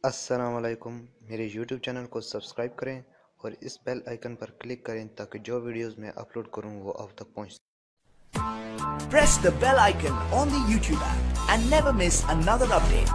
السلام علیکم، میرے یوٹیوب چینل کو سبسکرائب کریں اور اس بیل آئیکن پر کلک کریں تاکہ جو ویڈیوز میں اپلوڈ کروں وہ آپ تک پہنچ سکیں۔ Press the bell icon on the YouTube app and never miss another update.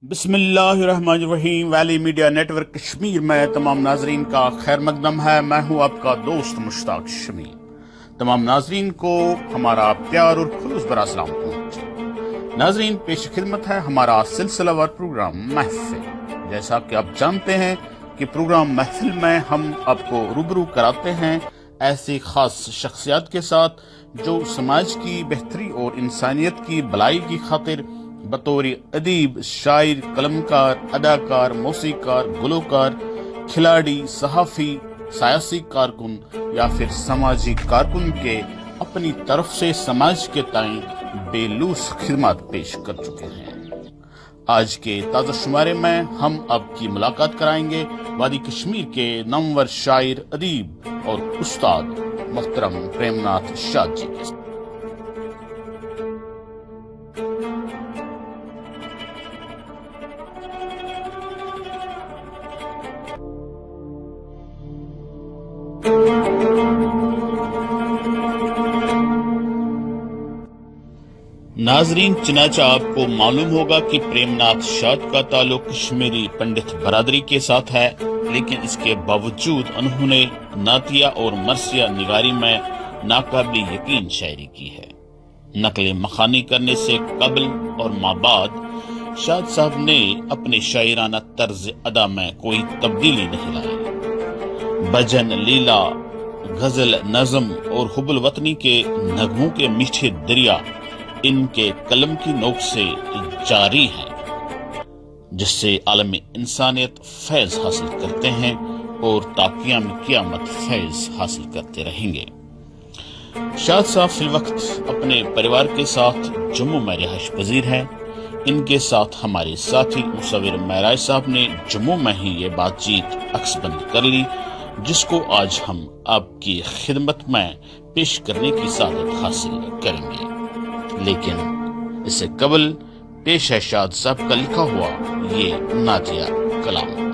بسم اللہ الرحمن الرحیم۔ Valley Media Network Kashmir میں تمام ناظرین کا خیر مقدم ہے۔ میں ہوں آپ کا دوست مشتاق شمیر۔ تمام ناظرین کو ہمارا پیار اور خلوص برا سلام پہنچے۔ ناظرین، پیش خدمت ہے ہمارا سلسلہ وار پروگرام محفل۔ جیسا کہ آپ جانتے ہیں کہ پروگرام محفل میں ہم آپ کو روبرو کراتے ہیں ایسی خاص شخصیات کے ساتھ جو سماج کی بہتری اور انسانیت کی بلائی کی خاطر بطور ادیب، شاعر، قلمکار، اداکار، موسیقار، گلوکار، کھلاڑی، صحافی، سیاسی کارکن یا پھر سماجی کارکن کے اپنی طرف سے سماج کے تئیں بے لوث خدمات پیش کر چکے ہیں۔ آج کے تازہ شمارے میں ہم آپ کی ملاقات کرائیں گے وادی کشمیر کے نامور شاعر، ادیب اور استاد محترم پریم ناتھ شاد جی کے ساتھ۔ ناظرین، چنانچہ آپ کو معلوم ہوگا کہ پریم ناتھ شاد کا تعلق کشمیری پنڈت برادری کے ساتھ ہے، لیکن اس کے باوجود انہوں نے نعتیہ اور مرثیہ نگاری میں ناقابل یقین شاعری کی ہے۔ نقل مخانی کرنے سے قبل اور ما بعد شاد صاحب نے اپنے شاعرانہ طرز ادا میں کوئی تبدیلی نہیں لائی۔ بھجن، لیلا، غزل، نظم اور حب الوطنی کے نغموں کے میٹھے دریا ان کے قلم کی نوک سے جاری ہیں، جس سے عالم انسانیت فیض حاصل کرتے ہیں اور تا قیام قیامت فیض حاصل کرتے رہیں گے۔ شاد صاحب فی الوقت اپنے پریوار کے ساتھ جموں میں رہائش پذیر ہیں۔ ان کے ساتھ ہمارے ساتھی مصور معراج صاحب نے جموں میں ہی یہ بات چیت عکس بند کر لی، جس کو آج ہم آپ کی خدمت میں پیش کرنے کی سعادت حاصل کریں گے۔ لیکن اس سے قبل پیش ہے شاد صاحب کا لکھا ہوا یہ نعتیہ کلام۔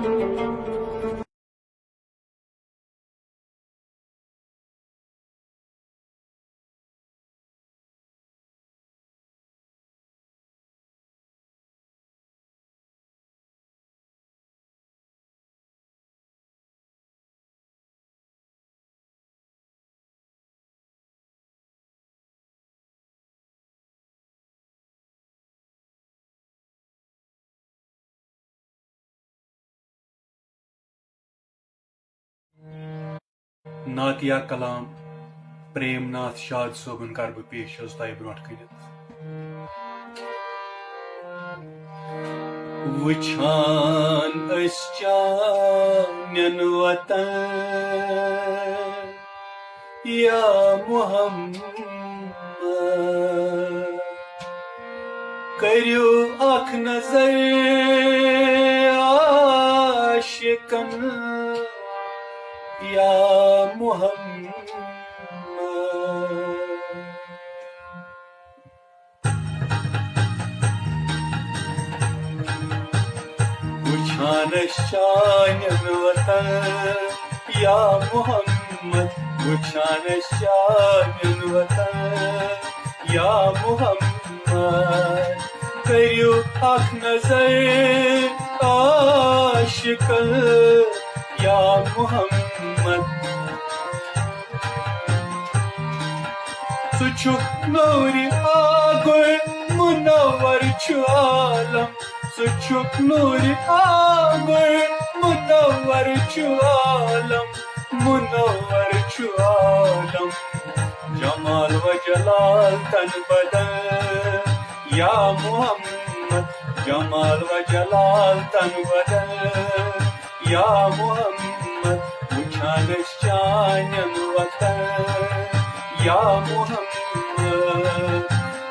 نعتیہ کلام پریم ناتھ شاد صٲبُن کر بہٕ پیش حظ تۄہہِ برونٛٹھ کٔنِتھ۔ وٕچھان أسۍ چانٮ۪ن وطن یا محمد، کٔرِو اکھ نظر عاشقن یا محمد۔ وٕچھان أسۍ چانٮ۪ن وطن یا محمد، وٕچھان أسۍ چانٮ۪ن وطن یا محمد، کٔرِو اکھ نظر عاشقن یا محمد۔ سُہ چھُ نوٚورِ آگُر مُن منور چھُ عالم سُہ چھُکھ نوٗرِ آور منور چھُ عالم منور چھُ عالم جمال و جلال تن بدل یا محمد جمال و جلال تن بدل یا محمد وٕچھان أسۍ چانٮ۪ن وطن یا محمد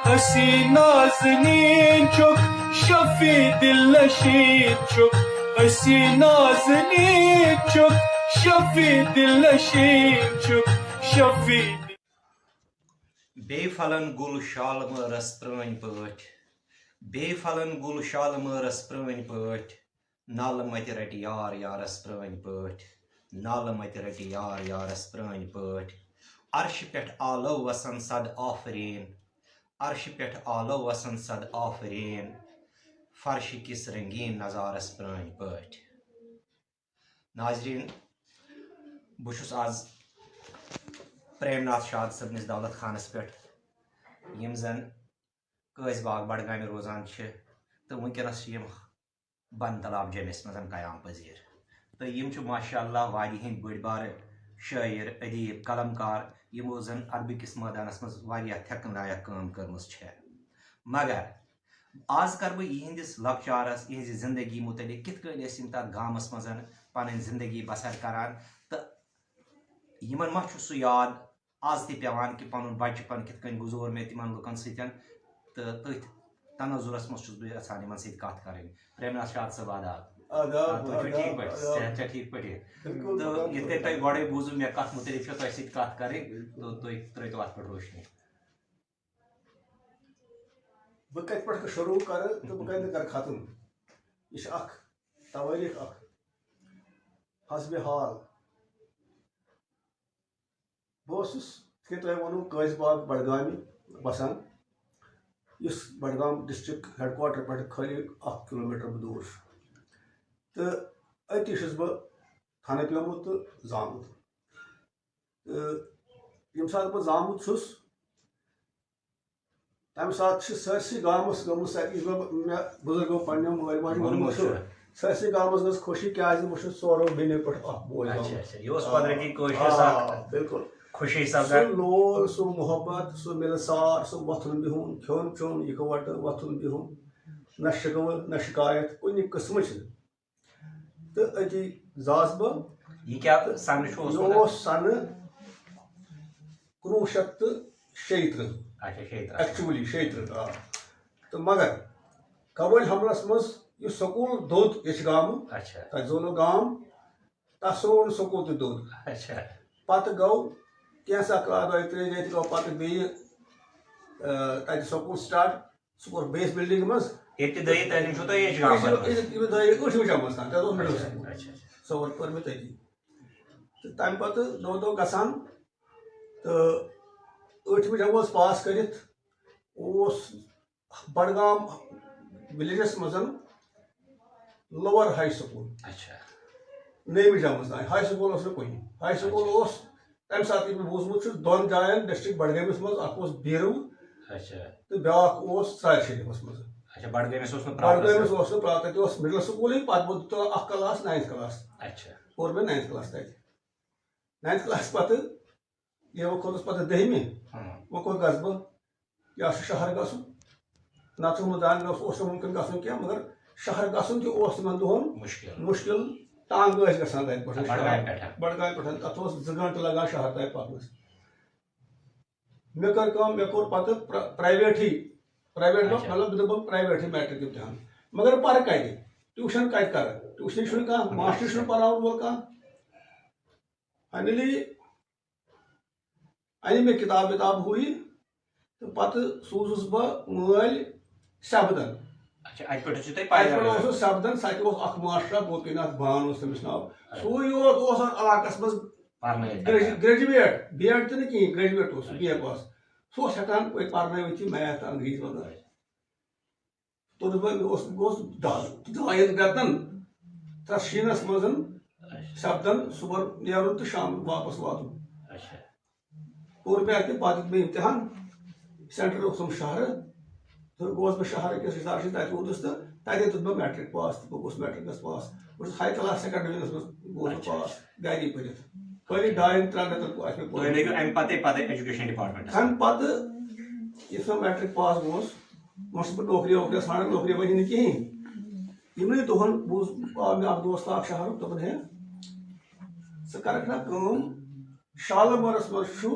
حسین نازنین چھُکھ شفیع دل نشین چھُکھ حسین نازنین چھُکھ شفیع دل نشین چھُکھ شفیع بے پھلن گُل شالمٲرس پرٛٲنۍ پٲٹھۍ بے پھلن گُل شالمٲرس پرٛٲنۍ پٲٹھۍ نالہٕ متہِ رٹہِ یار یارس پرٛٲنۍ پٲٹھۍ نالہٕ متہِ رٹہِ یار یارس پرٛٲنۍ پٲٹھۍ عرشہِ پٮ۪ٹھ آلو وسن صد آفریٖن عرشہِ پٮ۪ٹھ آلو وسن صد آفریٖن فرشہِ کِس رنگیٖن نظارس پرٛٲنۍ پٲٹھۍ ناظریٖن بہٕ چھُس آز پریم ناتھ شاد صٲبنِس دولت خانس پٮ۪ٹھ یِم زن قٲضۍ باغ بڈگامہِ روزان چھِ تہٕ وٕنکٮ۪نس چھِ یِم بن تلاب جٔمِس منٛز قیام پذیٖر تہٕ یِم چھِ ماشاء اللہ واریاہ ہٕنٛدۍ بٔڑۍ بارٕ شٲعر ادیٖب قلمکار یِمو زن عربی کِس مٲدانس منٛز واریاہ تھٮ۪کن لایق کٲم کٔرمٕژ چھےٚ مگر آز کرٕ بہٕ یِہنٛدِس لۄکچارس یِہنٛزِ زندگی متعلق کِتھ کٔنۍ ٲسۍ یِم تتھ گامس منٛز پنٕنۍ زندگی بسر کران تہٕ یِمن ما چھُ سُہ یاد آز تہِ پیوان کہِ پنُن بچپن کِتھ کٔنۍ گُزور مےٚ تِمن لُکن سۭتۍ تہٕ تٔتھۍ تناظرس منٛز چھُس بہٕ یژھان یِمن سۭتۍ کتھ کرٕنۍ پریم ناتھ شاد صٲب آداب تُہۍ چھِو ٹھیٖک پٲٹھۍ صحت چھا ٹھیٖک پٲٹھۍ تہٕ یِتھ کٔنۍ تۄہہِ گۄڈے بوٗزوٕ مےٚ کتھ مُتعلق چھو تۄہہِ سۭتۍ کتھ کرٕنۍ تہٕ تُہۍ ترٲیتو اتھ پٮ۪ٹھ روشنی بہٕ کتہِ پٮ۪ٹھ شروٗع کرٕ تہٕ بہٕ کتہِ کرٕ ختم یہِ چھِ اکھ تواریٖخ اکھ حسبِ حال بہٕ اوسُس یِتھ کٔنۍ تۄہہِ ووٚنوٕ قٲضۍ باغ بڈگامہِ بسان یُس بڈگام ڈسٹرک ہیڈ کواٹر پٮ۪ٹھ خٲلی 1 کِلوٗمیٖٹر دوٗر چھُ تہٕ أتی چھُس بہٕ تھنہٕ پیوٚمُت تہٕ زامُت تہٕ ییٚمہِ ساتہٕ بہٕ زامُت چھُس تمہِ ساتہٕ چھِ سٲرسٕے گامس گٔمٕژ یُس مےٚ بُزرگو پننیو مٲلۍ ماجہِ ووٚنمُت چھُ سٲرسٕے گامس گٔژھ خوشی کیازِ بہٕ چھُس ژورو بیٚنیو پٮ۪ٹھ اکھ بوے بِلکُل خوشی سُہ لول سُہ محبت سُہ مِلسار سُہ وۄتھُن بِہُن کھیوٚن چیوٚن یِکوَٹہٕ وۄتھُن بِہُن نہ شِکوٕ نہ شِکایت کُنہِ قٕسمٕچ نہٕ تہٕ أتی زاس بہٕ یہِ اوس سنہٕ 1936 ایکچُؤلی 36 تہٕ مگر قبٲیلی حملس منٛز یُس سکوٗل دوٚد ییٚتہِ گامہٕ تتہِ زونُکھ گام تتھ سُہ سکوٗل تہِ دوٚد پتہٕ گوٚو کینٛژھا کال 2-3 رٮ۪تۍ گوٚو پتہٕ بیٚیہِ تتہِ سکوٗل سٹاٹ سُہ کوٚر بیٚیِس بِلڈِنٛگ منٛز ٲٹھمہِ جمٲژ تام تتہِ اوس مِڈل سکوٗل سُہ کٔر مےٚ تٔتی تہٕ تمہِ پتہٕ دۄہ گژھان تہٕ 8مہِ جمٲژ پاس کٔرِتھ اوس بڈگام وِلیجس منٛز لوور ہاے سکوٗل 9مہِ جمٲژ تام ہاے سکوٗل اوس نہٕ کُنہِ ہاے سکوٗل اوس تمہِ ساتہٕ ییٚلہِ بہٕ بوٗزمُت چھُس 2 جاین ڈسٹرک بڈگٲمِس منٛز اکھ اوس بیٖرو تہٕ بیاکھ اوس ژارِ شریٖفس منٛز بڈگٲمِس اوس نہٕ تتہِ اوس مِڈل سکوٗلٕے پتہٕ ووت اکھ کلاس 9th کلاس کوٚر مےٚ 9th کلاس تتہِ 9th کلاس پتہٕ ییٚلہِ بہٕ کھوٚتُس پتہٕ 10مہِ وۄنۍ کوٚت گژھٕ بہٕ یا چھُ شہر گژھُن نتہٕ چھُ مُدان اوس نہٕ مُمکِن گژھُن کینٛہہ مگر شہر گژھُن تہِ اوس تِمن دۄہن مُشکِل ٹانٛگہٕ ٲسۍ گژھان تتہِ پٮ۪ٹھ بڈگامہِ پٮ۪ٹھ تتھ اوس 2 گنٹہٕ لگان شہر تام پکنس مےٚ کٔر کٲم مےٚ کوٚر پتہٕ پرایویٹ مطلب مےٚ دوٚپ پرایویٹٕے میٹرِک امتحان مگر پرٕ کتہِ ٹیوٗشن کتہِ کرٕ ٹیوٗشنٕے چھُنہٕ کانٛہہ ماسٹر چھُنہٕ پرناوُن وول کانٛہہ فاینلی انہِ مےٚ کِتاب وِتاب ہُہ یہِ تہٕ پتہٕ سوٗزُس بہٕ مٲلۍ سبدن اوسُس سبدن سُہ تہِ اوس اکھ ماسٹر گوپی ناتھ بان اوس تٔمِس ناو سُے یوت اوس اتھ علاقس منٛز گریجویٹ B.Ed تہِ نہٕ کِہینۍ گریجویٹ اوس BA پاس سُہ اوس ہٮ۪کان پرنٲوِتھ یہِ میتھ انگریٖزی وغٲرٕ توٚرُس بہٕ مےٚ اوس 2 رٮ۪تن تتھ شیٖنس منٛز سبدن صُبحن نیرُن تہٕ شام واپس واتُن کوٚر مےٚ اتہِ پتہٕ دیُت مےٚ امتحان سینٹر اوسُم شہرٕ تو گوس بہٕ شہر أکِس رِسارٹس تَتہِ ووتُس تہٕ تَتے دیُت مےٚ میٹرک پاس تہٕ بہٕ گوس میٹرکس پاس بہٕ چھُس ہاے کلاس سیکنڈ ڈِوِجنس منٛز گوس بہٕ پاس گری پٔرِتھ پٔرِتھ 2-3 رٮ۪تن آسہِ مےٚ پوٚرمُت امہِ پتہٕ ایجوکیشن ڈپارٹمنٹ امہِ پتہٕ یُس مےٚ میٹرک پاس گوس وۄنۍ چھُس بہٕ نوکری ووکری ژھانڈان نوکری بنی نہٕ کِہینۍ یِمنٕے دۄہن بوٗز آو مےٚ اکھ دوست اکھ شہرُک دوٚپُن ہے ژٕ کرکھ نا کٲم شالمورس منٛز چھُ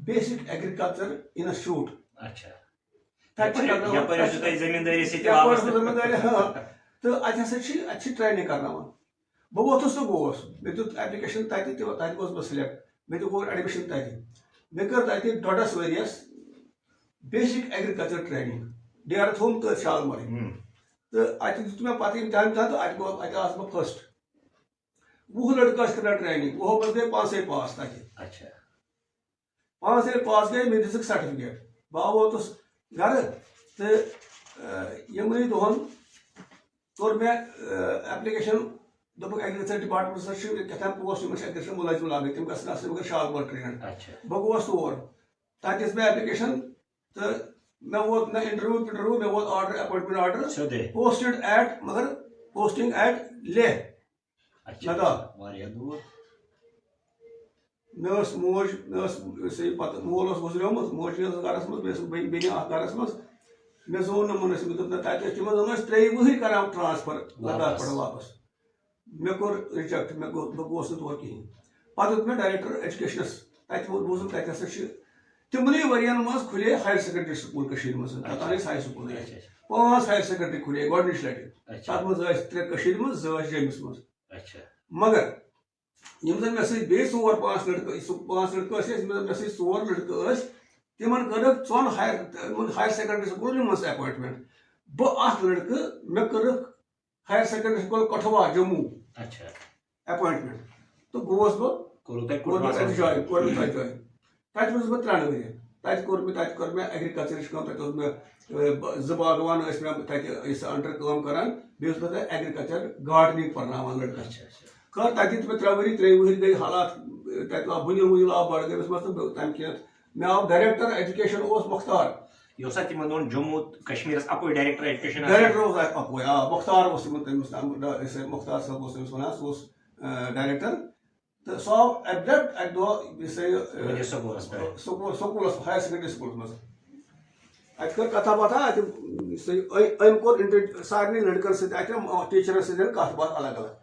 بیسک ایگرِکلچر انسٹِچوٗٹ زمیٖندٲری زٔمیٖندٲری تہٕ اَتہِ ہسا چھِ ٹرینِنگ کرناوان بہٕ ووٚتھُس تہٕ گوس مےٚ دیُت ایپلِکیشن تَتہِ تَتہِ گوس بہٕ سِلیکٹ مےٚ تہِ کوٚر ایڈمِشن تَتہِ مےٚ کٔر تَتہِ 1.5 ؤرِیس بیسک ایگرِکلچر ٹرینِنگ ڈیرٕ تھوٚوُم تٔتھۍ شالمورِ تہٕ اَتہِ دیُت مےٚ پتہٕ امتحان تہٕ اَتہِ آس بہٕ فٔسٹ 20 لڑکہٕ ٲسۍ کران ٹرینِنگ 20 منٛز گٔے 5 پاس تَتہِ 5 ییٚلہِ پاس گٔے مےٚ دِژٕکھ سرٹِفکیٹ بہٕ آو ووتُس گرٕ تہٕ یِمنٕے دۄہن کوٚر مےٚ ایپلِکیشن دوٚپُکھ ایگرِکلچر ڈپارٹمنٹس منٛز چھِ کیٛاہتام پوسٹ یِمن چھِ ایگرِکلچر مُلٲزِم لاگٕنۍ تِم گژھن آسٕنۍ مگر شالمور ٹرینڈ بہٕ گوس تور تَتہِ دِژ مےٚ ایپلِکیشن تہٕ مےٚ ووت نہ انٹرویو مےٚ ووت آرڈر ایپوینٹمنٹ آرڈر پوسٹڈ ایٹ مگر پوسٹنگ ایٹ لیہ لداخ مےٚ ٲس موج مےٚ ٲس پتہٕ مول اوس گُزریومُت موجی ٲس گرس منٛز بیٚیہِ ٲس بیٚنہِ اکھ گرس منٛز مےٚ زون نہٕ مُنٲسِب مےٚ دوٚپ نہ تَتہِ ٲسۍ تِمن زن ٲسۍ 3 ؤہٕرۍ کران ٹرانسفر لداخ پٮ۪ٹھ واپس مےٚ کوٚر رِجیکٹ بہٕ گوس نہٕ تور کِہینۍ پتہٕ دیُت مےٚ ڈایریکٹر ایجوکیشنس تَتہِ بوٗزُم تَتہِ ہسا چھِ تِمنٕے ؤرین منٛز کھُلے ہایر سیکنڈری سکوٗل کٔشیٖرِ منٛز تَتھ ٲسۍ ہاے سکوٗل 5 ہایر سیکنڈری کھُلے گۄڈٕنِچ لٹہِ تَتھ منٛز ٲسۍ 3 کٔشیٖرِ منٛز 2 ٲسۍ جیٚمِس منٛز مگر یِم زن مےٚ سۭتۍ بیٚیہِ 4-5 لڑکہٕ ٲسۍ یِم زن مےٚ سۭتۍ 4 لڑکہٕ ٲسۍ تِمن کٔرٕکھ 2 ہایر سیکنڈری سکوٗلن منٛز ایپوینٹمنٹ بہٕ اکھ لڑکہٕ مےٚ کٔرٕکھ higher secondary school Kathua Jammu ایپوینٹمنٹ تہٕ گوس بہٕ کوٚر مےٚ تَتہِ جویِن تَتہِ روٗدُس بہٕ 3 ؤری تَتہِ کوٚر مےٚ ایگرِکلچرٕچ کٲم تَتہِ اوس مےٚ 2 باغوان ٲسۍ مےٚ تَتہِ ٲسۍ انڈر کٲم کران بیٚیہِ اوسُس بہٕ تَتہِ ایگرِکلچر گاڈنِنگ پرناوان لڑکس کٔر تَتہِ دِتۍ مےٚ 3 ؤری 3 ؤری گٔے حالات تَتہِ آو بُنیل آو بڈگٲمِس منٛز تہٕ تَمہِ کِنۍ مےٚ آو ڈایریکٹر ایجوکیشن اوس مختار تِمن جموں کشمیٖرس اَپٲرۍ ڈایریکٹر ایجوکیشن ڈایریکٹر اوس اَپٲرۍ مختار اوس تٔمِس مختار صٲب اوس تٔمِس وَنان سُہ اوس ڈایریکٹر تہٕ سُہ آو ایبڈکٹ اَکہِ دۄہ سکوٗلس ہایر سیکنڈری سکوٗلس منٛز اَتہِ کٔر کتھا باتھا اَتہِ أمۍ کوٚر سارنٕے لڑکن سۭتۍ اَتہِ ٹیٖچرن سۭتۍ کتھ باتھ الگ الگ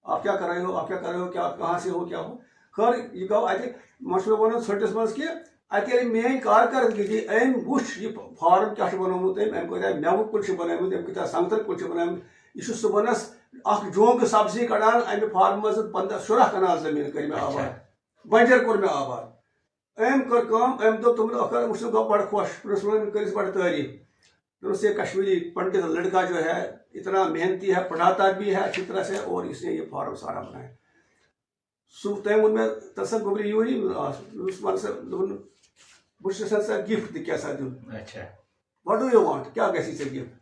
آپ کیا کر رہے ہو آپ کیا کر رہے ہو کیا کہاں سے ہو کیا ہو خٲر یہِ گوٚو اَتہِ وۄنۍ چھُ مےٚ وَنُن ژھٔٹِس منٛز کہِ اَتہِ ییٚلہِ میٲنۍ کارکردگی أمۍ وٕچھ یہِ فارم کیاہ چھُ بنومُت أمۍ کۭتیاہ میوٕ کُلۍ چھِ بنٲومٕتۍ أمۍ کۭتیاہ سنگتر کُلۍ چھِ بنٲومٕتۍ یہِ چھُ صُبحنس اکھ جونٛگہٕ سبزی کڑان اَمہِ فارمہٕ منٛز 15-16 کنال زٔمیٖن کٔرۍ مےٚ آباد بنجر کوٚر مےٚ آباد أمۍ کٔر کٲم أمۍ دوٚپ تِمن وٕچھ گوٚو بڑٕ خۄش پرنسپلن کٔرِس بڑٕ تعریٖف دوٚپُس یہ کشمیری پنڈت لڑکا جو ہے اتنا محنتی ہے پڑھاتا بھی ہے اچھی طرح سے اور اس نے یہ فارم سارا بنایا تٔمۍ ووٚن مےٚ تَتھ گوٚبرِ یوٗرۍ وَن سا دوٚپُن بہٕ چھُس یژھان ژےٚ گفٹ کیٛاہ سا دیُن وٹ ڈوٗ یوٗ وانٹ کیٛاہ گژھی ژےٚ گفٹ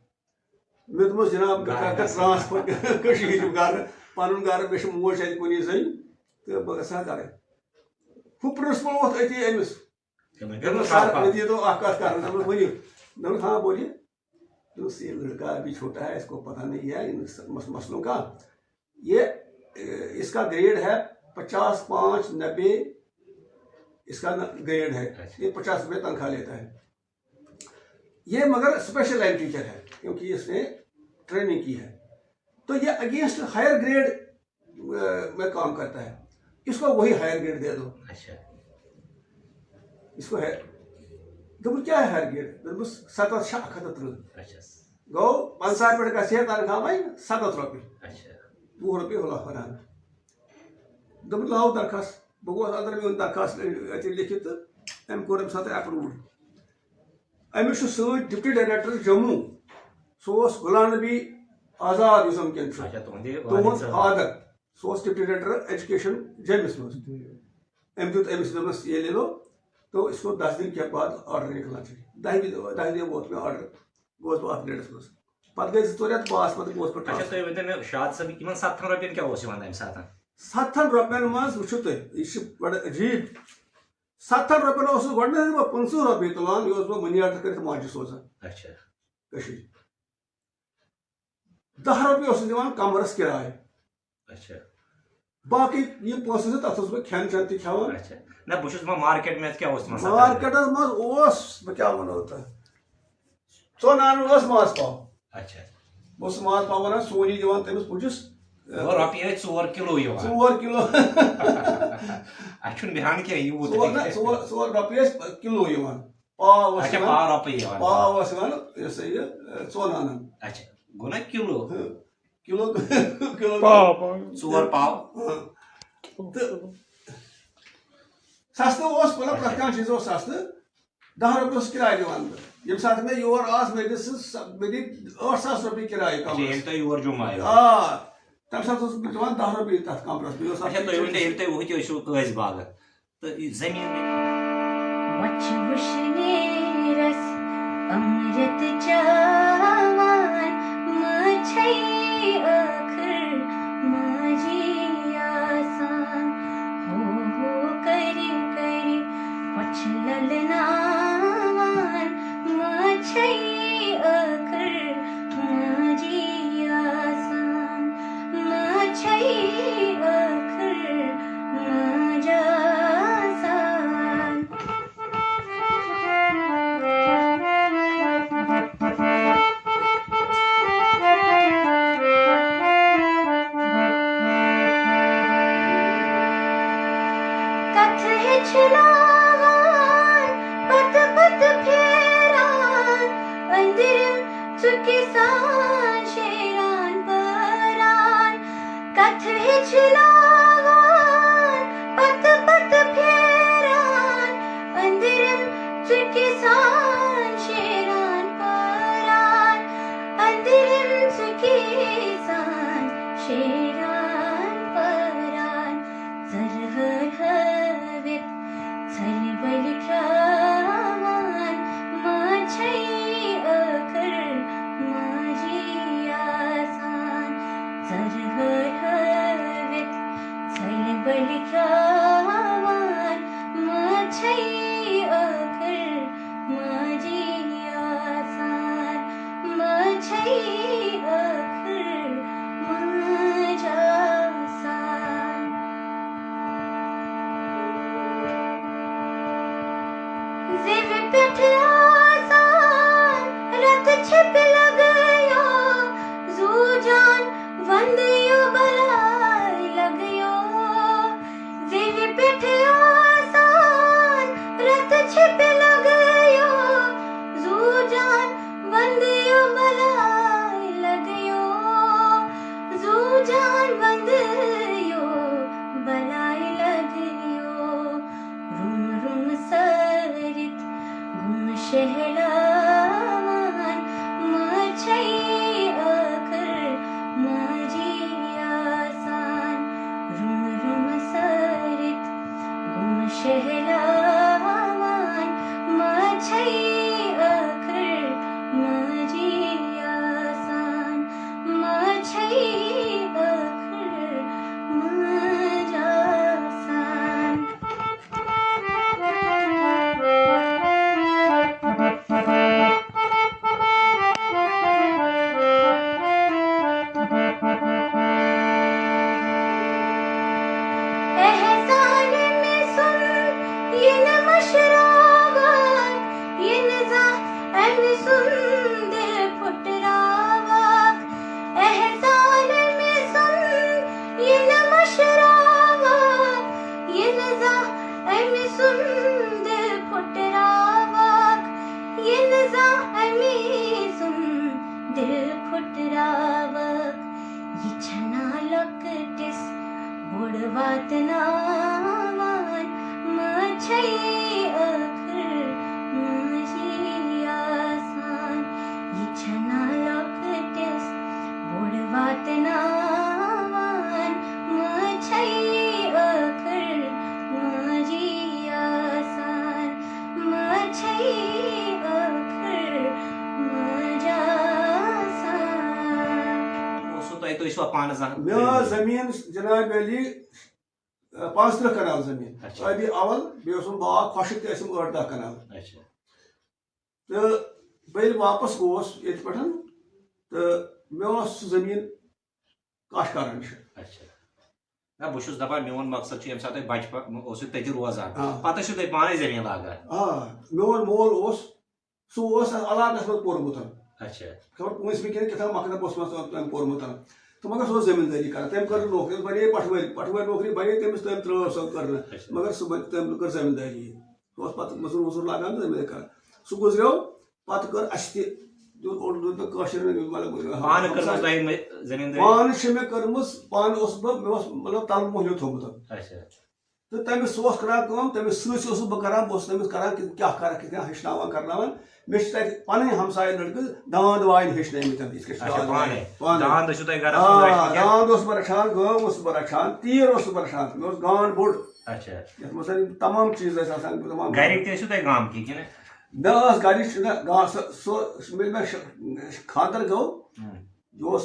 مےٚ دوٚپمَس جناب بہٕ کرٕ ٹرانسفر کٔشیٖرِ گرٕ پنُن گرٕ مےٚ چھِ موج اَتہِ کُنی زٔنۍ تہٕ بہٕ گژھٕ ہا گرٕ ہُہ پرنسپل ووٚتھ أتی أمِس سر مےٚ دِیٖتو اکھ کتھ کرنہٕ دوٚپُس ؤنِو دوٚپُن ہاں بولیے دوٚپُس یہ لڑکا ابھی چھوٹا ہے اس کو پتہ نہیں ہے ان مسئلوں کا یہ اس کا گریڈ ہے 50-5-90 اس کا گریڈ ہے یہ 50 روپے تنخواہ لیتا ہے یہ مگر اسپیشل لائن ٹیچر ہے کیونکہ اس نے ٹریننگ کی ہے تو یہ اگینسٹ ہائر گریڈ میں کام کرتا ہے اس کو وہی ہائر گریڈ دے دو اس کو ہے دوٚپُن کیٛاہ ہایر گریڈ دوٚپُس 730 گوٚو 50 پٮ۪ٹھ گژھِ ہے تنخواہ وۄنۍ 7 رۄپیہِ 20 رۄپیہِ ہُلہ ہُران دوٚپُن لاو درخاست بہٕ گوس اندر میون درخاست اَتہِ لیکھِتھ تہٕ أمۍ کوٚر اَمہِ ساتہٕ ایپروٗڈ أمِس چھُ سۭتۍ ڈپٹی ڈایریکٹر جموں سُہ اوس غلام نبی آزاد یُس وٕنکیٚن چھُ تُہُنٛد فادر سُہ اوس ڈپٹی ڈایریکٹر ایجوکیشن جیمِس منٛز أمۍ دیُت أمِس دوٚپنَس یہ لے لو تو اس کو 10 دن کے بعد آرڈر نکلنا چاہیے 10 دن ووت مےٚ آرڈر گوس بہٕ اَتھ گریڈس منٛز پتہٕ گٔے 2 رٮ۪تھ پاس پتہٕ گوس بہٕ تُہۍ ؤنۍتو مےٚ شاد صٲب یِمن 7 رۄپین کیٛاہ اوس یِوان تَمہِ ساتہٕ 7 رۄپین منٛز وٕچھِو تُہۍ یہِ چھُ بڑٕ عجیٖب 7 رۄپین اوسُس گۄڈٕنیتھ بہٕ 15 رۄپیہِ تُلان یہِ اوسُس بہٕ مٔنی آرڈر کٔرِتھ ماجہِ سوزان 10 رۄپیہِ اوسُس دِوان کمرس کِراے اچھا باقٕے یِم پونٛسہٕ زٕ تتھ اوسُس بہٕ کھٮ۪ن چٮ۪ن تہِ کھٮ۪وان اچھا نہ بہٕ چھُس دپان مارکیٹ منٛز کیٛاہ اوس تِمن مارکیٹس منٛز اوس بہٕ کیٛاہ وَنو تۄہہِ 4 آنن ٲس ماز پاو اچھا بہٕ اوسُس ماز پاو وَنان سونی دِوان تٔمِس پُجِس رۄپیہِ ٲسۍ 4 کِلوٗ یِوان 4 کِلوٗ اَسہِ چھُنہٕ بیٚہان کینٛہہ یوٗت 4 رۄپیہِ ٲسۍ کِلوٗ یِوان پاو اوس اچھا یِوان پاو رۄپیہِ یِوان پاو اوس یِوان یہِ ہسا یہِ 4 آنن اچھا گوٚو نا کِلوٗ کِلوٗ 4 پاو تہٕ سستہٕ اوس مطلب پرٛٮ۪تھ کانٛہہ چیٖز اوس سستہٕ 10 رۄپیہِ اوسُس کِراے دِوان بہٕ ییٚمہِ ساتہٕ مےٚ یور آس مےٚ دِتۍ 8,000 رۄپیہِ کِراے کمرس ییٚلہِ تۄہہِ یور جوٚم آیو تمہِ ساتہٕ اوسُس بہٕ دِوان 10 رۄپیہِ تتھ کمرس اچھا تُہۍ ؤنۍتو ییٚلہِ تُہۍ ہُتہِ ٲسِو قٲضۍ باغہٕ تہٕ یہِ زٔمیٖن وچھ وُشنیرس امرت چاوان مچھے ٲخر ماجی آسان ہو کر وچھ للناوان مچھے ٲخر ماجی آسان مچھے ٲخر ماجا Kisan sheran paran kath hichhlawan pat pat pheran andirim kisan sheran paran andirim kisan sheran paran zarhar havit zalbal kraman machai akhar maji asan zarhar havit zalbal kraman machai akhar maji asan machai akhar maja asan ziv peth aasan rat chip lagayo zu jaan vandiyo balai lagayo ziv peth aasan rat chip lagayo zu jaan vandiyo balai lagayo zu jaan vandiyo balai lagayo rum rum sarit gum shehlawan machai akhar maji asan rum rum sarit gum shehlawan machai akhar maji asan machai akhar maja asan احسان میں سن یہ مشراوات یہ نزاع M سن دل پھٹراوات احسان میں سن یہ مشراوات یہ نزاع M سن دل پھٹراوات یہ نزاع M سن دل پھٹراوات یہ چھنا لکٹس بوڑ واتناوان مچھے ٲخر ماجی آسان یہ چھنا لکٹس بوڑ واتناوان مچھے ٲخر ماجی آسان مچھے ٲخر ماجا آسان اوسوٕ تۄہہِ تُہۍ ٲسوا پانہٕ زانٛہہ مےٚ ٲس زٔمیٖن جناب علی 35 کنال زٔمیٖن اچھا ٲبی اول بیٚیہِ اوسُم باغ خۄشِک تہِ ٲسِم 8-10 کنال اچھا تہٕ بہٕ واپس گوس ییٚتہِ پٮ۪ٹھ تہٕ مےٚ اوس سُہ زٔمیٖن کاش کران چھِ. نہ بہٕ چھُس دپان میون مقصد چھُ ییٚمہِ ساتہٕ تُہۍ بچپن اوسُو تٔتی روزان پتہٕ ٲسِو تُہۍ پانے زٔمیٖن لاگان. میون مول اوس سُہ اوس علاقس منٛز پوٚرمُت اچھا خبر پوٗنٛژمہِ کِنہٕ کیٛاہ تام مکتب اوسمُت تٔمۍ پوٚرمُت تہٕ مگر سُہ اوس زٔمیٖندٲری کران تٔمۍ کٔر نوکری بنے پٹھوٲرۍ نوکری بنے تٔمِس تٔمۍ ترٛٲو سۄ کٔرنہٕ مگر سُہ تٔمۍ کٔر زٔمیٖندٲری سُہ اوس پتہٕ مٔزوٗر ؤزوٗر لاگان زٔمیٖندٲری کران سُہ گُزریو پتہٕ کٔر اَسہِ تہِ دیُت کٲشِر پانہٕ چھِ مےٚ کٔرمٕژ پانہٕ اوسُس بہٕ مےٚ اوس مطلب تَلہٕ موہنیوٗ تھوٚمُت تہٕ تٔمِس سُہ اوس کران کٲم تٔمِس سۭتۍ اوسُس بہٕ کران بہٕ اوسُس تٔمِس کران کیٛاہ کرکھ کِتھ کٔنۍ ہیٚچھناوان کرناوان مےٚ چھِ تَتہِ پنٕنۍ ہمساے لڑکہٕ داند وایِنۍ ہیٚچھنٲومٕتۍ یِتھ کٔنۍ داند اوسُس بہٕ رچھان گٲو اوسُس بہٕ رچھان تیٖر اوسُس بہٕ رچھان مےٚ اوس گانٛد بوٚڑ یَتھ منٛز سٲری تمام چیٖز ٲسۍ آسان مےٚ ٲس گرِچ سُہ ییٚلہِ مےٚ خانٛدر گوٚو یہِ اوس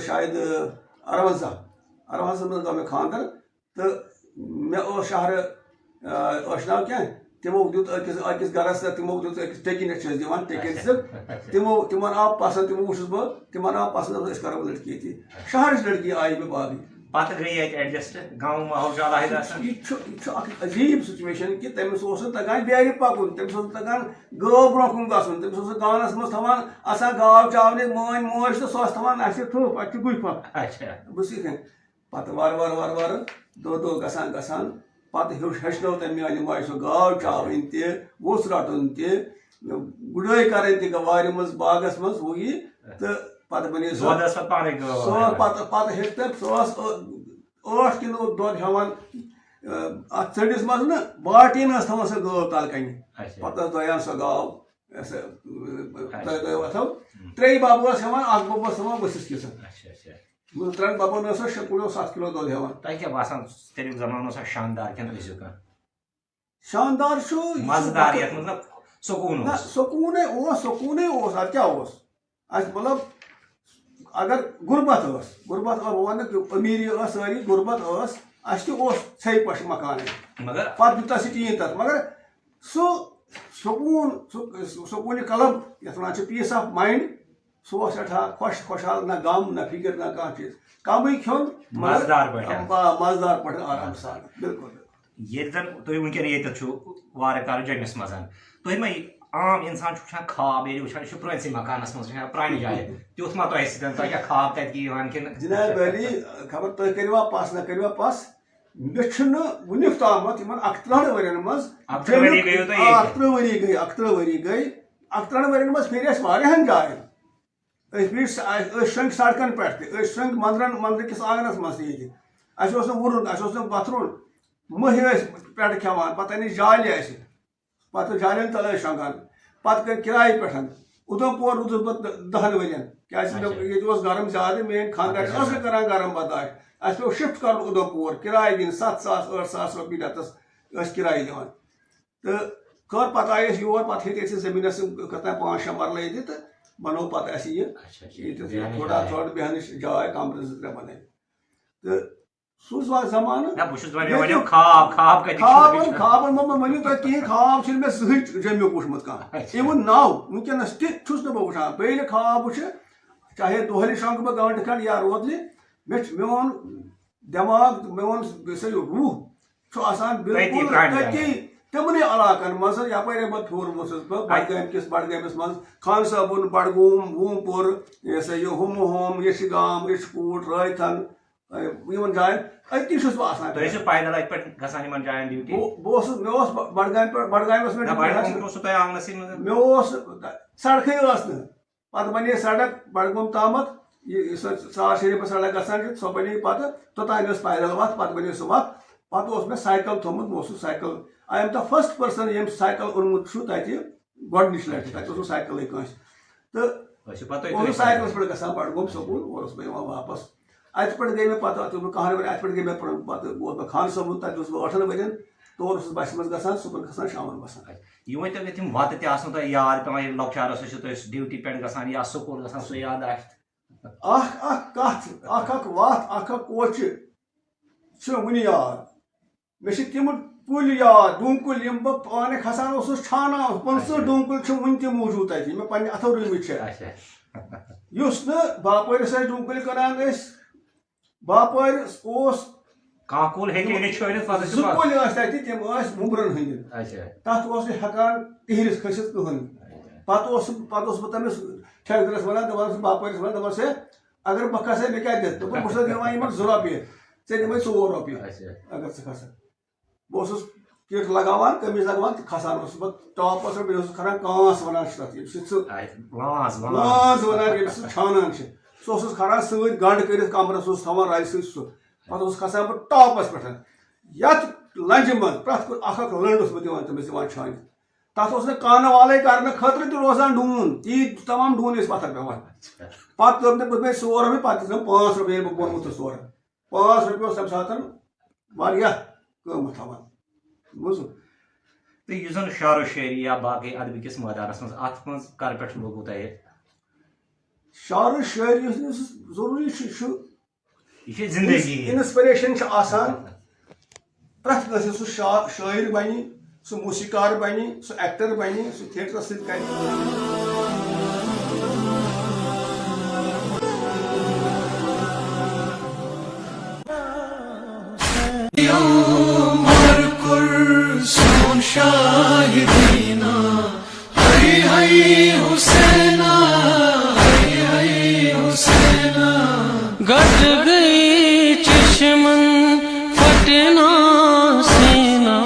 شاید 58 منٛز گوٚو مےٚ خانٛدر تہٕ مےٚ اوس شہرٕ ٲشناو کینٛہہ تِمو دیُت أکِس گرس تِمو دیُت أکِس ٹیٚکِنۍ چھِ أسۍ دِوان ٹیٚکِنۍ سۭتۍ تِمن آو پسنٛد تِمو وٕچھُس بہٕ تِمن آو پسنٛد أسۍ کرو لڑکی ییٚتی شہرٕچ لڑکی آیہِ مےٚ باغی یہِ چھُ اکھ عجیٖب سُچویشن کہِ تٔمِس اوس نہٕ تگان بیرِ پکُن تٔمِس اوس نہٕ تگان گٲو برونٛہہ کُن گژھُن تٔمِس اوس گانس منٛز تھاوان آسان گاو چاونہِ مٲنۍ موج تہٕ سۄ ٲس تھاوان اَسہِ تھوٚپ اَتہِ چھُ گُہۍ پھکھ بہٕ چھُس یِتھٕے پتہٕ وارٕ دۄہ گژھان پتہٕ ہیٚچھنٲو تٔمۍ میانہِ ماجہِ سۄ گاو چاوٕنۍ تہِ ووٚژھ رٹُن تہِ گُڈٲے کرٕنۍ تہِ وارِ منٛز باغس منٛز ہُہ یہِ تہٕ پتہٕ بنے سۄ پتہٕ ہیٚچھ تٔمۍ سۄ ٲس 8 کِلوٗ دۄد ہٮ۪وان اتھ ژٔنٛڈِس منٛز نہٕ بالٹیٖن ٲس تھاوان سۄ گٲو تل کنہِ پتہٕ ٲس دۄیان سۄ گاو اتھو 3 بب ٲس ہٮ۪وان 1 بب ٲس تھاوان ؤسِس کِس 3 ببن ٲس 6 کِلوٗ 7 کِلوٗ دۄد ہٮ۪وان شاندار چھُ سکوٗنٕے اوس اتھ کیٛاہ اوس اَسہِ مطلب اگر غُربت ٲس بہٕ ونہٕ کہِ أمیٖری ٲس سٲری غُربت ٲس اَسہِ تہِ اوس ژھیٚیہِ پَش مکانٕے پتہٕ دیُت اَسہِ ٹیٖن تتھ مگر سُہ سکوٗنہِ قلب یتھ ونان چھِ پیٖس آف مایِنڈ سُہ اوس سٮ۪ٹھاہ خۄشحال نہ غم نہ فِکر نہ کانٛہہ چیٖز کمٕے کھیوٚن مزٕدار پٲٹھۍ آرام سان بِلکُل ییٚلہِ زن تُہۍ وٕنکیٚن ییٚتٮ۪تھ چھُو واریاہ کال جٔمِس منٛز تُہۍ ما عام اِنسان چھُ وٕچھان خواب ییٚلہِ وٕچھان چھُ پرٛٲنسٕے مکانس منٛز وٕچھان پرانہِ جایہِ تیُتھ ما تۄہہِ سۭتۍ تۄہہِ کیٛاہ خواب تتہِ یِوان کِنہٕ جناب علی خبر تُہۍ کٔروا پس نہ کٔروا پس مےٚ چھُنہٕ وُنیُک تامتھ یِمن 31 ؤرین منٛز 31 ؤری گٔے 31 ؤرین منٛز پھیرِ اَسہِ واریاہن جاین أسۍ شرٛنٛگۍ سڑکن پٮ۪ٹھ تہِ أسۍ شرٛنٛگۍ منٛدرٕ کِس آنگنس منٛز تہِ ییٚتہِ اَسہِ اوس نہٕ وُرُن اَسہِ اوس نہٕ بتھرُن مٔہۍ ٲسۍ پٮ۪ٹھٕ کھٮ۪وان پتہٕ أنۍ اَسہِ جالہِ اَسہِ پتہٕ جالٮ۪ن تل ٲسۍ شۄنٛگان پتہٕ کٔر کِراے پٮ۪ٹھ اُدھمپور روٗدُس بہٕ 10 ؤرین کیٛازِ ییٚتہِ اوس گرم زیادٕ میٲنۍ خانٛدارٮ۪ن ٲس نہٕ کران گرم برداشت اَسہِ پیوٚو شِفٹ کرُن اُدھمپور کِراے دِنۍ 7 ساس 8 ساس رۄپیہِ رٮ۪تس ٲسۍ کِراے دِوان تہٕ کٔر پتہٕ آیہِ أسۍ یور پتہٕ ہیٚتۍ أسۍ زٔمیٖنس کٔر 5-6 مرلہٕ ییٚتہِ تہٕ بنوو پتہٕ اَسہِ یہِ ییٚتہِ تھوڑا بیٚہنٕچ جاے کمرٕ 2-3 بنٲوۍ تہٕ سُہ اوس زمانہٕ خوابن منٛز مہ ؤنِو تُہۍ کِہینۍ خواب چھُنہٕ مےٚ زٕہٕنۍ جیٚمیُک وٕچھمُت کانٛہہ اِوٕن ناو وٕنکیٚنس تہِ چھُس نہٕ بہٕ وٕچھان بیٚیہِ ییٚلہِ خواب وٕچھِ چاہے دۄہلہِ شۄنٛگہٕ بہٕ گنٛٹہٕ کھنٛڈ یا روتلہِ میون دٮ۪ماغ میون یُس یہِ روح چھُ آسان بِلکُل تٔتی تِمنٕے علاقن منٛز یپٲرۍ بہٕ پھیوٗرمُت چھُس بہٕ بڈگٲمِس منٛز خان صٲبُن بڈگوم ووٗمپور یہِ ہسا یہِ ہُمہٕ یشہِ گام رِشکوٗٹ رٲیتھن یِمن جاین أتی چھُس بہٕ آسان بہٕ اوسُس مےٚ اوس بڈگامس منٛز مےٚ اوس سڑکٕے ٲس نہٕ پتہٕ بنے سڑک بڈگوم تامتھ یُس ژار شریٖفس سڑک گژھان چھِ سۄ بنے پتہٕ توٚتانۍ ٲس پیدل وتھ پتہٕ بنے سُہ وتھ پتہٕ اوس مےٚ سایکل تھوٚمُت مےٚ اوس سُہ سایکل آی ایم د فٔسٹ پٔرسن ییٚمۍ سایکل اوٚنمُت چھُ تتہِ گۄڈٕنِچ لٹہِ تتہِ اوس نہٕ سایکلٕے کٲنٛسہِ تہٕ اوسُس سایکلس پٮ۪ٹھ گژھان بڈگوم سکوٗل اور اوسُس بہٕ یِوان واپس اتہِ پٮ۪ٹھ گٔے مےٚ پتہٕ اَتہِ اوس بہٕ 11 ؤری اتہِ پٮ۪ٹھ گٔے مےٚ پتہٕ اوس بہٕ خان صٲبُن تتہِ اوسُس بہٕ 8 ؤرین تور اوسُس بسہِ منٛز گژھان صُبحن کھسان شامن بسان یہِ ؤنۍتو مےٚ تِم وَتہٕ تہِ آسنو تۄہہِ یاد پیٚوان ییٚلہِ لۄکچارس ٲسِو تُہۍ ڈیوٹی پٮ۪ٹھ گژھان یا سکوٗل گژھان سُہ یاد آسہِ اکھ کتھ اکھ وتھ اکھ کوچہِ چھِ مےٚ وُنہِ یاد مےٚ چھِ تِم کُل یاد ڈوٗنۍ کُلۍ یِم بہٕ پانہٕ کھسان اوسُس چھانان 15 ڈوٗنۍ کُلۍ چھِ وُنہِ تہِ موٗجوٗد تَتہِ مےٚ پنٛنہِ اَتھو رُومٕتۍ چھِ یُس نہٕ باپٲرِس ٲسۍ ڈوٗنۍ کُلۍ کٕنان ٲسۍ باپٲرِس اوس زٕ کُلۍ ٲسۍ تَتہِ تِم ٲسۍ وُمبرَن ہٕنٛدۍ تَتھ اوس نہٕ ہٮ۪کان تِہرِس کھٔسِتھ کٕہٕنۍ پَتہٕ اوسُس بہٕ تٔمِس ٹھیکدَرَس وَنان دَپان اوسُس باپٲرِس وَنان دَپان ہے اگر بہٕ کھسے مےٚ کیٛاہ دِتھ دوٚپُن بہٕ چھُسے دِوان یِمن 2 رۄپیہِ ژےٚ دِمے 4 رۄپیہِ اگر ژٕ کھسکھ بہٕ اوسُس کِٹ لگاوان قمیٖض لگاوان تہٕ کھسان اوسُس بہٕ ٹاپَس پٮ۪ٹھ بیٚیہِ اوسُس کھَران کانٛس وَنان چھِ تَتھ ییٚمہِ سۭتۍ سُہ لانٛز وَنان ییٚمہِ سۭتۍ چھانان چھِ سُہ اوسُس کھَران سۭتۍ گنٛڈ کٔرِتھ کَمرَس اوسُس تھاوان رَزِ سۭتۍ سُہ پَتہٕ اوسُس کھسان بہٕ ٹاپَس پٮ۪ٹھ یَتھ لنٛجہِ منٛز پرٛٮ۪تھ کُنہِ اکھ لٔنٛڈ اوسُس بہٕ دِوان تٔمِس دِوان چھٲنِتھ تَتھ اوس نہٕ کانہٕ والے کرنہٕ خٲطرٕ تہِ روزان ڈوٗن تیٖتۍ تمام ڈوٗنۍ ٲسۍ پَتھر پیٚوان پَتہٕ دوٚپ مےٚ 4 رۄپیہِ پَتہٕ دِژٕم 5 رۄپیہِ ییٚلہِ بہٕ بوٚنمُت اوس تورٕ 5 رۄپیہِ اوس تَمہِ ساتہٕ واریاہ قۭمَتھ ہاوان بوٗزوٕ تہٕ یُس زَن شعر و شٲعری یا باقٕے ادبہٕ کِس مٲدانَس منٛز اَتھ منٛز کَر پٮ۪ٹھ لوگوٕ تۄہہِ شعر و شٲعری یُس ضروٗری چھُ یہِ چھِ زندگی اِنسپریشن چھِ آسان پرٛٮ۪تھ کٲنٛسہِ سُہ شٲعر بَنہِ سُہ موسیٖقار بَنہِ سُہ ایٚکٹر بَنہِ سُہ تھیٹرَس سۭتۍ کَرِ گٹ گئی چشمن پھٹنا سینا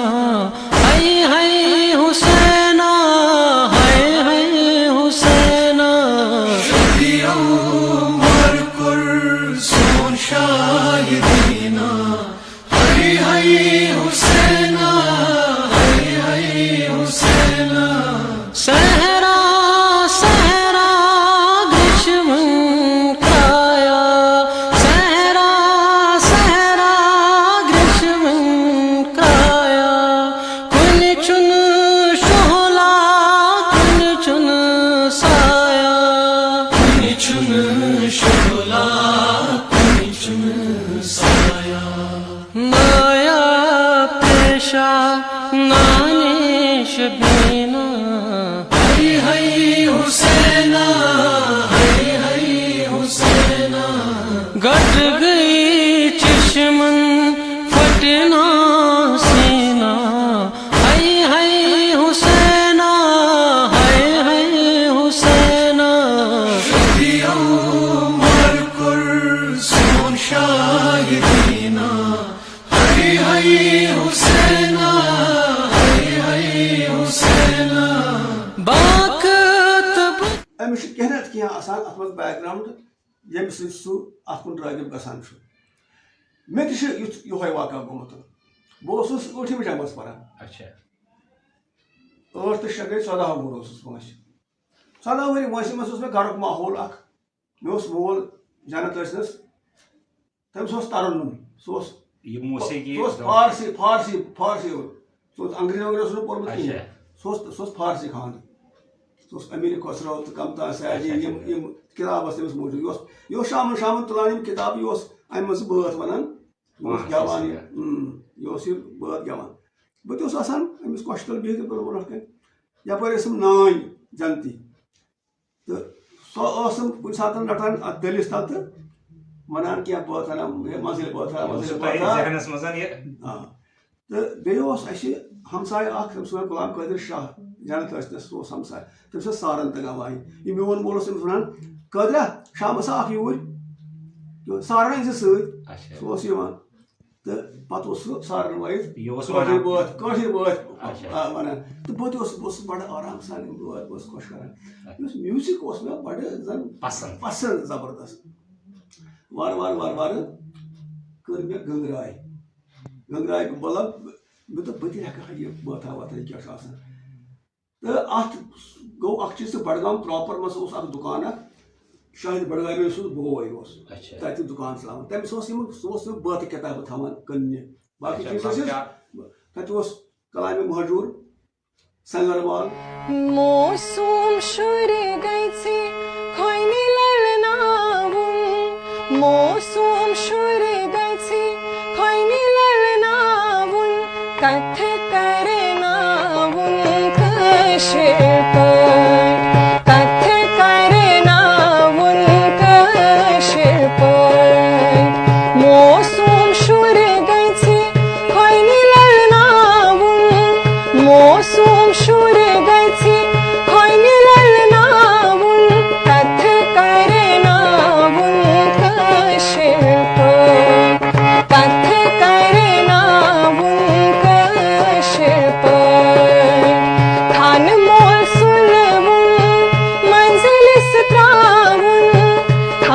ہائے ہائے حسینا ہائے ہائے حسینا عمر کر سون شاہدینا ہائے ہائے حسینا ہائے ہائے حسینا صحرا صحرا گرشمن کرایا صحرا صحرا گرشمن کرایا کن چن شہلا کن چن سایا کن چن شہلا کن چن سایا نایا پیشہ نانش بینا ہائے ہائے حسینا ہائے ہائے حسینا گٹ گئی چشمن پھٹنا سینا ہائے ہائے حسینا ہائے ہائے حسینا عمر کر سون شاہدینا ہائے ہائے حسینا ہائے ہائے حسینا أمِس چھُ کینٛہہ نتہٕ کینٛہہ آسان اَتھ منٛز بیک گراوُنٛڈ ییٚمہِ سۭتۍ سُہ اَتھ کُن رٲغِب گژھان چھُ مےٚ تہِ چھُ یِہوے واقعہ گوٚمُت بہٕ اوسُس 8مہِ جمٲژ پران 8 تہٕ 6 گٔے 14 وُہُر اوسُس بہٕ وٲنٛسہِ 14 ؤری وٲنٛسہِ منٛز اوس مےٚ گرُک ماحول اکھ مےٚ اوس مول جنت ٲسنَس تٔمِس اوس ترنُن سُہ اوس فارسی فارسی فارسی سُہ اوس انگریزی اوس نہٕ پوٚرمُت کِہیٖنۍ سُہ اوس فارسی خانہٕ سُہ اوس امیٖر خسرو تہٕ کمتا سیاجی یِم کِتاب ٲس تٔمِس موٗجوٗد یہِ اوس شامن تُلان یِم کِتابہٕ یہِ اوس اَمہِ منٛز بٲتھ وَنان یہِ اوس گٮ۪وان یہِ اوس یہِ بٲتھ گٮ۪وان بہٕ تہِ اوسُس آسان أمِس کۄچھِ تل بِہِتھ برونٛٹھ کَنۍ یپٲرۍ ٲسٕم نانۍ جنتی تہٕ سۄ ٲسٕم کُنہِ ساتہٕ رٹان اَتھ دٔلِس تل تہٕ وَنان کینٛہہ بٲتھا منٛزٕلۍ بٲتھا منٛزٕلۍ بٲتھا تہٕ بیٚیہِ اوس اَسہِ ہمساے اکھ تٔمِس اوس غلام قٲدر شاہ جنت ٲسنَس سُہ اوس ہمساے تٔمِس ٲس سارن تگان وایِنۍ یہِ میون مول اوس تٔمِس وَنان قٲدرا شامس اکھ یوٗرۍ سارن أنۍ زِ سۭتۍ سُہ اوس یِوان تہٕ پتہٕ اوس سُہ سارن وٲیِتھ کٲشِر بٲتھ وَنان تہٕ بہٕ تہِ اوسُس بَڑٕ آرام سان یِم بٲتھ بہٕ اوسُس خۄش کران یُس میوٗزِک اوس مےٚ بَڑٕ زن پسنٛد زبردست وارٕ وارٕ کٔر مےٚ گنٛگراے مطلب مےٚ دوٚپ بہٕ تہِ ہٮ۪کہٕ ہا یہِ بٲتھا وٲتھا یہِ کیٛاہ چھُ آسان تہٕ اَتھ گوٚو اکھ چیٖز تہٕ بڈگام پراپر منٛز اوس اکھ دُکان اکھ شاہِد بڈگامی اوس بوے اوس تَتہِ دُکان چلاوان تٔمِس اوس یِم سُہ اوس یِم بٲتھٕ کِتابہٕ تھاوان کٕننہِ باقٕے چیٖز ٲسِس تَتہِ اوس کلامِ مہجوٗر سنگر وال موسوم شُرِ گژھِ خۄنہِ للناوُن موسوم شُرِ گژھِ خۄنہِ للناوُن کتھِ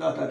10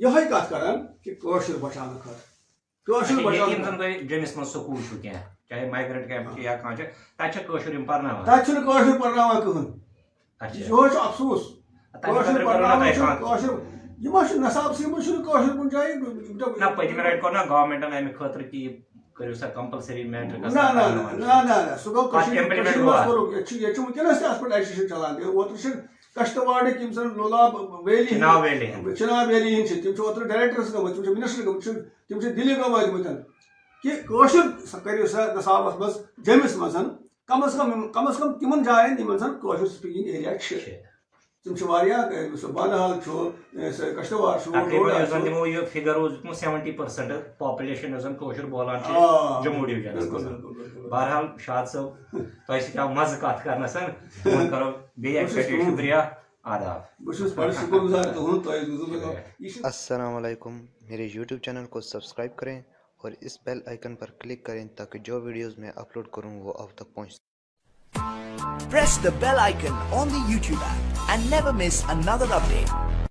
یہ کت کران کہ کٲشُر بچاونہٕ خٲطرٕ کٲشُر بچاونہٕ زن تۄہہِ جیٚمِس منٛز سکوٗل چھُ کینٛہہ چاہے مایگریٹ کیمپ چھُ یا کانٛہہ چھُ تتہِ چھا کٲشُر یِم پرناوان تتہِ چھُنہٕ کٲشُر پرناوان کٕہٕنۍ یہوے چھُ افسوٗس کٲشُر پرناوان چھُ کٲشُر یہِ ما چھُ نصابسٕے منٛز چھُنہٕ کٲشُر کُنہِ جایہِ نہ پٔتمہِ لٹہِ کوٚر نا گورمینٹن امہِ خٲطرٕ کہِ یہِ کٔرِو سا کمپلسری میٹرک نہ سُہ گوٚو کٔشیٖرِ منٛز کوٚرُکھ ییٚتہِ چھُ وٕنکیٚنس تہِ اتھ پٮ۪ٹھ ایجوکیشن چلان اوترٕ چھِ کشتواڑٕکۍ یِم زن لولاب ویلی چناب ویلی ہٕنٛدۍ چھِ تِم چھِ اوترٕ ڈایریکٹرس گٔمٕتۍ تِم چھِ منسٹر گٔمٕتۍ تِم چھِ دِلہِ وٲتمٕتۍ کہ کٲشُر کٔرِو سا نصابس منٛز جیٚمِس منٛز کم از کم تِمن جاین یِمن زن کٲشُر سپیکِنگ ایریا چھِ تِم چھِ واریاہ سُہ بانہال چھُ کشتواڑ چھُ دِمو یہِ فِگر اوس دیُتمُت 70% پاپولیشن یۄس زن کٲشُر بولان چھِ جموں ڈِوجنس منٛز بہرحال شاد صٲب تۄہہِ سۭتۍ آو مزٕ کتھ کرنس وۄنۍ کرو بیٚیہِ اکہِ پھِرِ شُکریہ آداب بہٕ چھُس بڑٕ شُکر گُزار تُہُنٛد تۄہہِ السلام علیکم میرے یوٹیوب چینل کو سبسکرائب کریں اور اس بیل آئیکن پر کلک کریں تاکہ جو ویڈیوز میں اپلوڈ کروں وہ آپ تک پہنچ Press the bell icon on the YouTube app and never miss another update.